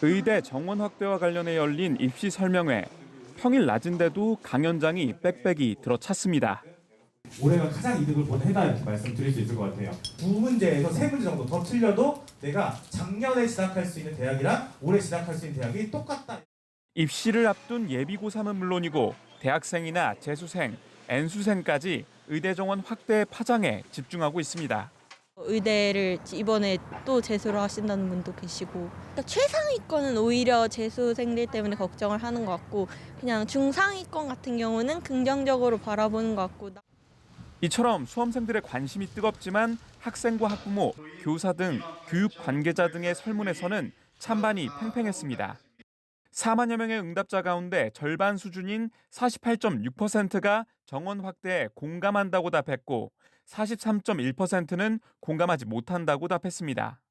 의대 정원 확대와 관련해 열린 입시 설명회. 평일 낮인데도 강연장이 빽빽이 들어찼습니다. 올해가 가장 이득을 본 해다 이렇게 말씀드릴 수 있을 것 같아요. 두 문제에서 세 문제 정도 더 틀려도 내가 작년에 진학할 수 있는 대학이랑 올해 진학할 수 있는 대학이 똑같다. 입시를 앞둔 예비고3은 물론이고 대학생이나 재수생, N수생까지 의대 정원 확대 파장에 집중하고 있습니다. 의대를 이번에 또 재수를 하신다는 분도 계시고, 그러니까 최상위권은 오히려 재수생들 때문에 걱정을 하는 것 같고, 그냥 중상위권 같은 경우는 긍정적으로 바라보는 것 같고. 이처럼 수험생들의 관심이 뜨겁지만 학생과 학부모, 교사 등 교육 관계자 등의 설문에서는 찬반이 팽팽했습니다. 4만여 명의 응답자 가운데 절반 수준인 48.6%가 정원 확대에 공감한다고 답했고 43.1%는 공감하지 못한다고 답했습니다.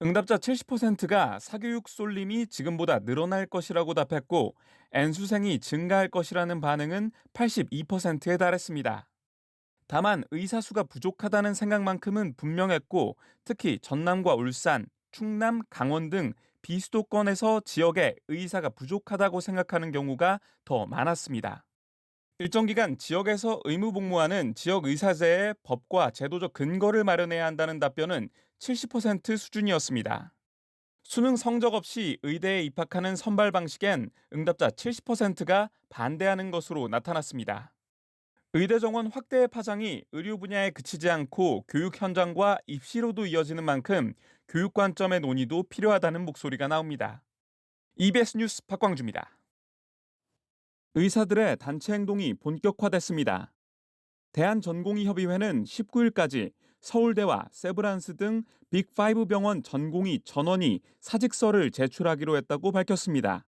응답자 70%가 사교육 쏠림이 지금보다 늘어날 것이라고 답했고 N수생이 증가할 것이라는 반응은 82%에 달했습니다. 다만 의사 수가 부족하다는 생각만큼은 분명했고 특히 전남과 울산, 충남, 강원 등 비수도권에서 지역에 의사가 부족하다고 생각하는 경우가 더 많았습니다. 일정 기간 지역에서 의무복무하는 지역의사제의 법과 제도적 근거를 마련해야 한다는 답변은 70% 수준이었습니다. 수능 성적 없이 의대에 입학하는 선발 방식엔 응답자 70%가 반대하는 것으로 나타났습니다. 의대 정원 확대의 파장이 의료 분야에 그치지 않고 교육 현장과 입시로도 이어지는 만큼 교육 관점의 논의도 필요하다는 목소리가 나옵니다. EBS 뉴스 박광주입니다. 의사들의 단체 행동이 본격화됐습니다. 대한전공의협의회는 19일까지 서울대와 세브란스 등 빅5 병원 전공의 전원이 사직서를 제출하기로 했다고 밝혔습니다.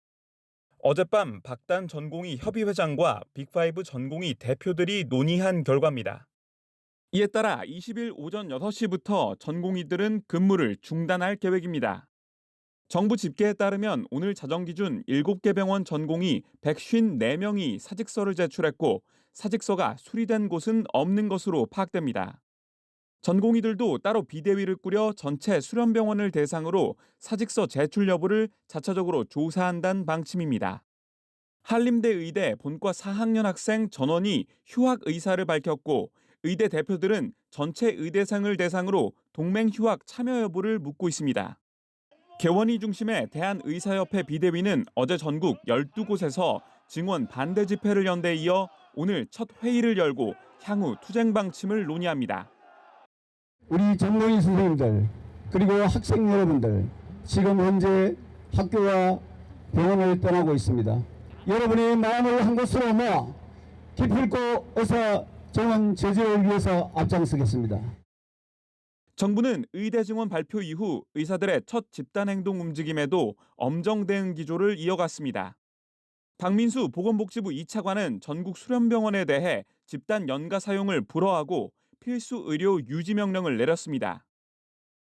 어젯밤 박단 전공의 협의회장과 빅5 전공의 대표들이 논의한 결과입니다. 이에 따라 20일 오전 6시부터 전공의들은 근무를 중단할 계획입니다. 정부 집계에 따르면 오늘 자정 기준 7개 병원 전공의 154명이 사직서를 제출했고 사직서가 수리된 곳은 없는 것으로 파악됩니다. 전공의들도 따로 비대위를 꾸려 전체 수련병원을 대상으로 사직서 제출 여부를 자체적으로 조사한다는 방침입니다. 한림대 의대 본과 4학년 학생 전원이 휴학 의사를 밝혔고 의대 대표들은 전체 의대생을 대상으로 동맹 휴학 참여 여부를 묻고 있습니다. 개원이 중심의 대한의사협회 비대위는 어제 전국 12곳에서 증원 반대 집회를 연 데 이어 오늘 첫 회의를 열고 향후 투쟁 방침을 논의합니다. 우리 전공의 선생님들 그리고 학생 여러분들 지금 현재 학교와 병원을 떠나고 있습니다. 여러분이 마음을 한 곳으로 모아 기필코 의사 정원 제재를 위해서 앞장서겠습니다. 정부는 의대 증원 발표 이후 의사들의 첫 집단 행동 움직임에도 엄정 대응 기조를 이어갔습니다. 박민수 보건복지부 2차관은 전국 수련병원에 대해 집단 연가 사용을 불허하고 필수 의료 유지 명령을 내렸습니다.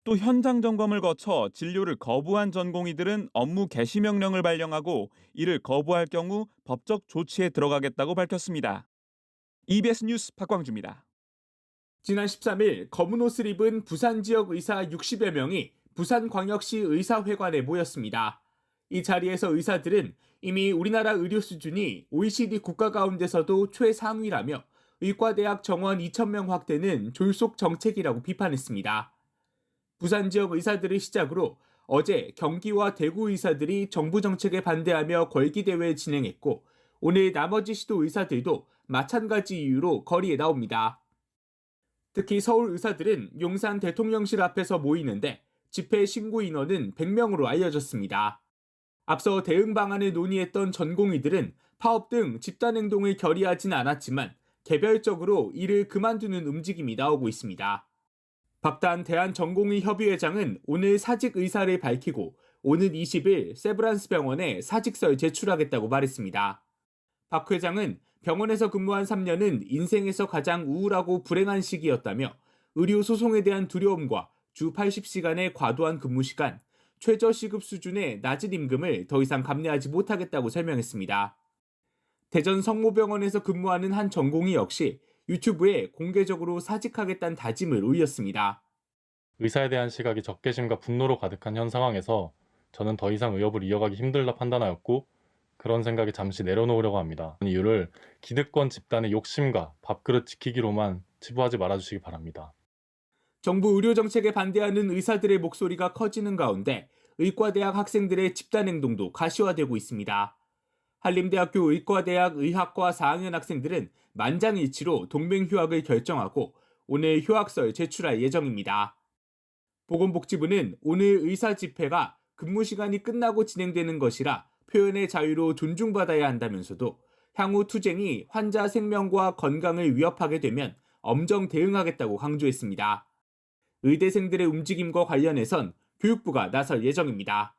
또 현장 점검을 거쳐 진료를 거부한 전공의들은 업무 개시 명령을 발령하고 이를 거부할 경우 법적 조치에 들어가겠다고 밝혔습니다. EBS 뉴스 박광주입니다. 지난 13일 검은 옷을 입은 부산 지역 의사 60여 명이 부산광역시 의사회관에 모였습니다. 이 자리에서 의사들은 이미 우리나라 의료 수준이 OECD 국가 가운데서도 최상위라며 의과대학 정원 2,000명 확대는 졸속 정책이라고 비판했습니다. 부산 지역 의사들을 시작으로 어제 경기와 대구 의사들이 정부 정책에 반대하며 걸기대회 진행했고 오늘 나머지 시도 의사들도 마찬가지 이유로 거리에 나옵니다. 특히 서울 의사들은 용산 대통령실 앞에서 모이는데 집회 신고 인원은 100명으로 알려졌습니다. 앞서 대응 방안을 논의했던 전공의들은 파업 등 집단행동을 결의하진 않았지만 개별적으로 일을 그만두는 움직임이 나오고 있습니다. 박단 대한전공의협의회장은 오늘 사직 의사를 밝히고 오는 20일 세브란스 병원에 사직서를 제출하겠다고 말했습니다. 박 회장은 병원에서 근무한 3년은 인생에서 가장 우울하고 불행한 시기였다며 의료 소송에 대한 두려움과 주 80시간의 과도한 근무 시간, 최저시급 수준의 낮은 임금을 더 이상 감내하지 못하겠다고 설명했습니다. 대전 성모병원에서 근무하는 한 전공의 역시 유튜브에 공개적으로 사직하겠다는 다짐을 올렸습니다. 의사에 대한 시각이 적개심과 분노로 가득한 현 상황에서 저는 더 이상 의협을 이어가기 힘들다 판단하였고 그런 생각에 잠시 내려놓으려고 합니다. 이유를 기득권 집단의 욕심과 밥그릇 지키기로만 치부하지 말아주시기 바랍니다. 정부 의료 정책에 반대하는 의사들의 목소리가 커지는 가운데 의과대학 학생들의 집단 행동도 가시화되고 있습니다. 한림대학교 의과대학 의학과 4학년 학생들은 만장일치로 동맹휴학을 결정하고 오늘 휴학서를 제출할 예정입니다. 보건복지부는 오늘 의사 집회가 근무 시간이 끝나고 진행되는 것이라 표현의 자유로 존중받아야 한다면서도 향후 투쟁이 환자 생명과 건강을 위협하게 되면 엄정 대응하겠다고 강조했습니다. 의대생들의 움직임과 관련해선 교육부가 나설 예정입니다.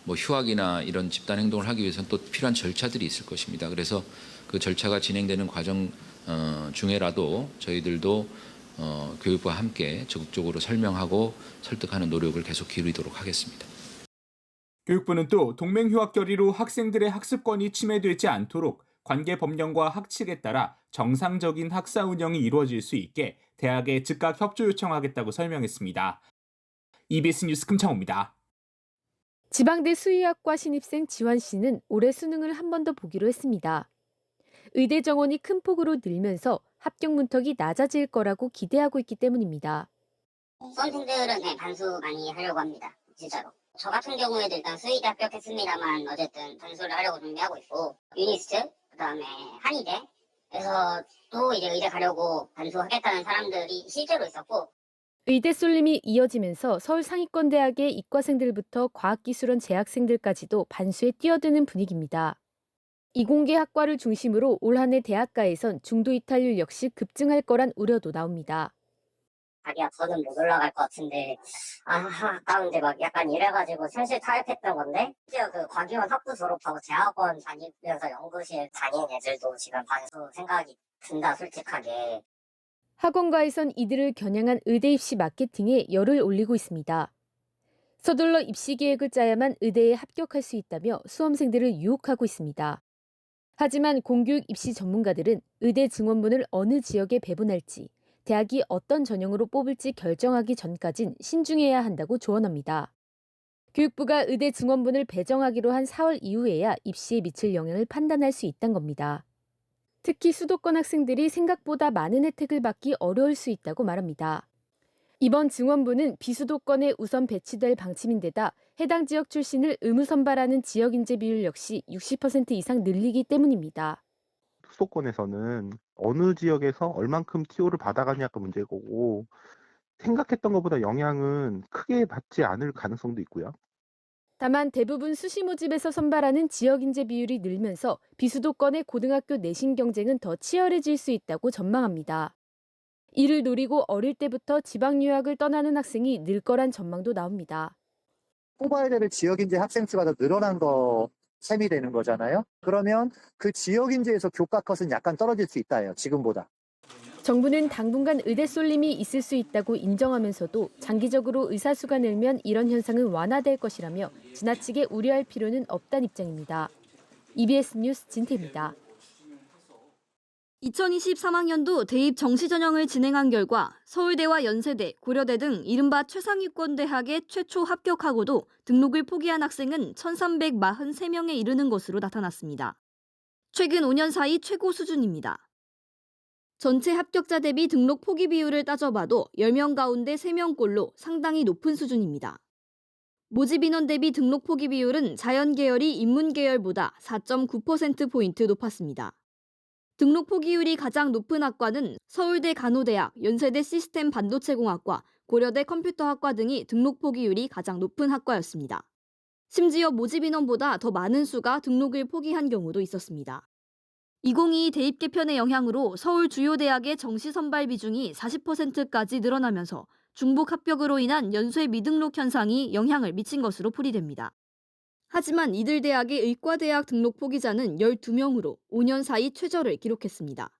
휴학이나 이런 집단 행동을 하기 위해서는 또 필요한 절차들이 있을 것입니다. 그래서 그 절차가 진행되는 과정 중에라도 저희들도 교육부와 함께 적극적으로 설명하고 설득하는 노력을 계속 기울이도록 하겠습니다. 교육부는 또 동맹휴학 결의로 학생들의 학습권이 침해되지 않도록 관계 법령과 학칙에 따라 정상적인 학사 운영이 이루어질 수 있게 대학에 즉각 협조 요청하겠다고 설명했습니다. EBS 뉴스 금창호입니다. 지방대 수의학과 신입생 지환 씨는 올해 수능을 한 번 더 보기로 했습니다. 의대 정원이 큰 폭으로 늘면서 합격 문턱이 낮아질 거라고 기대하고 있기 때문입니다. 수험생들은 반수 많이 하려고 합니다. 진짜로. 저 같은 경우에도 일단 수의대 합격했습니다만 어쨌든 반수를 하려고 준비하고 있고 유니스트, 그다음에 한의대에서 또 이제 의대 가려고 반수하겠다는 사람들이 실제로 있었고 의대 쏠림이 이어지면서 서울 상위권대학의 이과생들부터 과학기술원 재학생들까지도 반수에 뛰어드는 분위기입니다. 이공계 학과를 중심으로 올 한 해 대학가에선 중도 이탈률 역시 급증할 거란 우려도 나옵니다. 자기야 더는 못 올라갈 것 같은데 아까운데 막 약간 이래가지고 현실 타협했던 건데 심지어 그 과기원 학부 졸업하고 대학원 다니면서 연구실 다니는 애들도 지금 반수 생각이 든다 솔직하게. 학원가에선 이들을 겨냥한 의대 입시 마케팅에 열을 올리고 있습니다. 서둘러 입시 계획을 짜야만 의대에 합격할 수 있다며 수험생들을 유혹하고 있습니다. 하지만 공교육 입시 전문가들은 의대 증원분을 어느 지역에 배분할지, 대학이 어떤 전형으로 뽑을지 결정하기 전까진 신중해야 한다고 조언합니다. 교육부가 의대 증원분을 배정하기로 한 4월 이후에야 입시에 미칠 영향을 판단할 수 있다는 겁니다. 특히 수도권 학생들이 생각보다 많은 혜택을 받기 어려울 수 있다고 말합니다. 이번 증원분은 비수도권에 우선 배치될 방침인데다 해당 지역 출신을 의무 선발하는 지역 인재 비율 역시 60% 이상 늘리기 때문입니다. 수도권에서는 어느 지역에서 얼만큼 TO를 받아가냐가 문제고 생각했던 것보다 영향은 크게 받지 않을 가능성도 있고요. 다만 대부분 수시 모집에서 선발하는 지역 인재 비율이 늘면서 비수도권의 고등학교 내신 경쟁은 더 치열해질 수 있다고 전망합니다. 이를 노리고 어릴 때부터 지방 유학을 떠나는 학생이 늘 거란 전망도 나옵니다. 뽑아야 될 지역 인재 학생 수가 더 늘어난 셈이 되는 거잖아요. 그러면 그 지역 인재에서 교과 컷은 약간 떨어질 수 있다예요. 지금보다. 정부는 당분간 의대 쏠림이 있을 수 있다고 인정하면서도 장기적으로 의사 수가 늘면 이런 현상은 완화될 것이라며 지나치게 우려할 필요는 없다는 입장입니다. EBS 뉴스 진태입니다. 2023학년도 대입 정시 전형을 진행한 결과 서울대와 연세대, 고려대 등 이른바 최상위권 대학에 최초 합격하고도 등록을 포기한 학생은 1,343명에 이르는 것으로 나타났습니다. 최근 5년 사이 최고 수준입니다. 전체 합격자 대비 등록 포기 비율을 따져봐도 10명 가운데 3명꼴로 상당히 높은 수준입니다. 모집 인원 대비 등록 포기 비율은 자연계열이 인문계열보다 4.9%포인트 높았습니다. 등록 포기율이 가장 높은 학과는 서울대 간호대학, 연세대 시스템 반도체공학과, 고려대 컴퓨터학과 등이 등록 포기율이 가장 높은 학과였습니다. 심지어 모집 인원보다 더 많은 수가 등록을 포기한 경우도 있었습니다. 2022 대입 개편의 영향으로 서울 주요 대학의 정시 선발 비중이 40%까지 늘어나면서 중복 합격으로 인한 연쇄 미등록 현상이 영향을 미친 것으로 풀이됩니다. 하지만 이들 대학의 의과대학 등록 포기자는 12명으로 5년 사이 최저를 기록했습니다.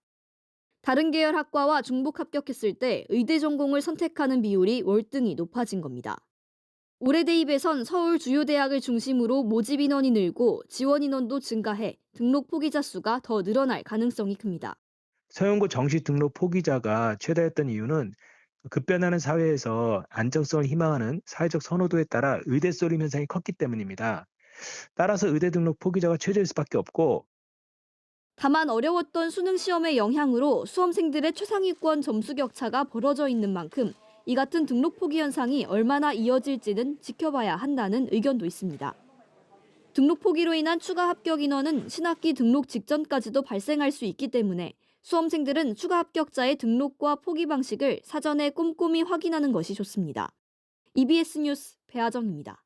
다른 계열 학과와 중복 합격했을 때 의대 전공을 선택하는 비율이 월등히 높아진 겁니다. 올해 대입에선 서울 주요 대학을 중심으로 모집 인원이 늘고 지원 인원도 증가해 등록 포기자 수가 더 늘어날 가능성이 큽니다. 서영고 정시 등록 포기자가 최다였던 이유는 급변하는 사회에서 안정성을 희망하는 사회적 선호도에 따라 의대 쏠림 현상이 컸기 때문입니다. 따라서 의대 등록 포기자가 최저일 수밖에 없고 다만 어려웠던 수능 시험의 영향으로 수험생들의 최상위권 점수 격차가 벌어져 있는 만큼 이 같은 등록 포기 현상이 얼마나 이어질지는 지켜봐야 한다는 의견도 있습니다. 등록 포기로 인한 추가 합격 인원은 신학기 등록 직전까지도 발생할 수 있기 때문에 수험생들은 추가 합격자의 등록과 포기 방식을 사전에 꼼꼼히 확인하는 것이 좋습니다. EBS 뉴스 배아정입니다.